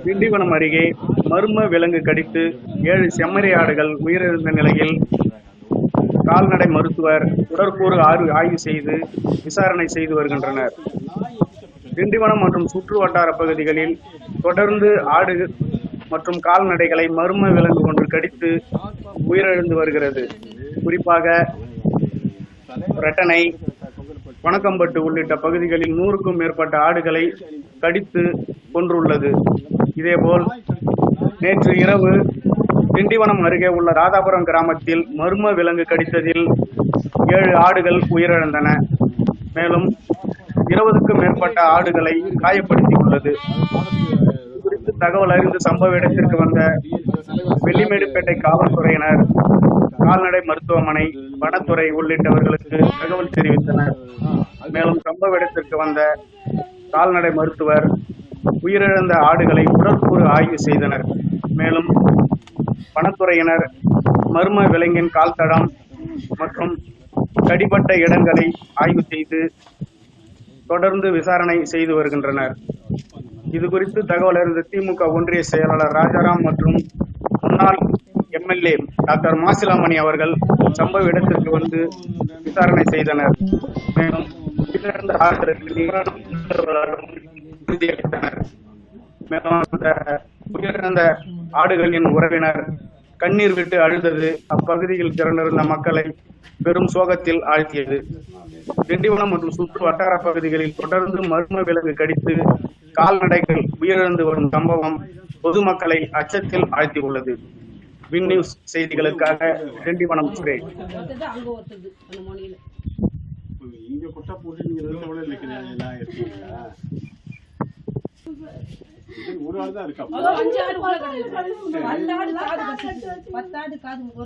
திண்டிவனம் அருகே மர்ம விலங்கு கடித்து 7 செம்மறி ஆடுகள் உயிரிழந்த நிலையில் கால்நடை மருத்துவர் உடற்கூறு ஆய்வு செய்து விசாரணை செய்து வருகின்றனர். திண்டிவனம் மற்றும் சுற்று வட்டார பகுதிகளில் தொடர்ந்து ஆடு மற்றும் கால்நடைகளை மர்ம விலங்கு ஒன்று கடித்து உயிரிழந்து வருகிறது. குறிப்பாக ரெட்டனை, வணக்கம்பட்டு உள்ளிட்ட பகுதிகளில் 100க்கும் மேற்பட்ட ஆடுகளை கடித்து கொன்றுள்ளது. இதேபோல் நேற்று இரவு திண்டிவனம் அருகே உள்ள ராதாபுரம் கிராமத்தில் மர்ம விலங்கு கடித்ததில் 7 ஆடுகள் உயிரிழந்தன. மேலும் 20க்கும் மேற்பட்ட ஆடுகளை காயப்படுத்தியுள்ளது. குறித்து தகவல் அறிந்து சம்பவ இடத்திற்கு வந்த வெள்ளிமேடுபேட்டை காவல்துறையினர், கால்நடை மருத்துவமனை, வனத்துறை உள்ளிட்டவர்களுக்கு தகவல் தெரிவித்தனர். மேலும் சம்பவ இடத்திற்கு வந்த கால்நடை மருத்துவர் உயிரிழந்த ஆடுகளை உடற்கூறு ஆய்வு செய்தனர். மேலும் வனத்துறையினர் மர்ம விலங்கின் கால்தடம் மற்றும் கடிபட்ட இடங்களை ஆய்வு செய்து தொடர்ந்து விசாரணை செய்து வருகின்றனர். இது குறித்து தகவல் அறிந்த திமுக ஒன்றிய செயலாளர் ராஜாராம் மற்றும் முன்னாள் எம்எல்ஏ டாக்டர் மாசிலாமணி அவர்கள் சம்பவ இடத்திற்கு வந்து விசாரணை செய்தனர். மேலும் உயிரிழந்த ஆடுகளுக்கு நிவாரணம் உறுதியளித்தனர். மேலும் அந்த உயிரிழந்த ஆடுகளின் உறவினர் கண்ணீர் விட்டு அழுதது அப்பகுதியில் திரண்டிருந்த மக்களை பெரும் சோகத்தில் ஆழ்த்தியது. திண்டிவனம் மற்றும் சுற்று வட்டார பகுதிகளில் தொடர்ந்து மர்ம விலங்கு கடித்து கால்நடைகள் உயிரிழந்து வரும் சம்பவம் பொதுமக்களை அச்சத்தில் ஆழ்த்தியுள்ளது. வின் நியூஸ் செய்திகளுக்காக திண்டிவனம் சுரேஷ். ஒரு ஆள் தான் இருக்கா?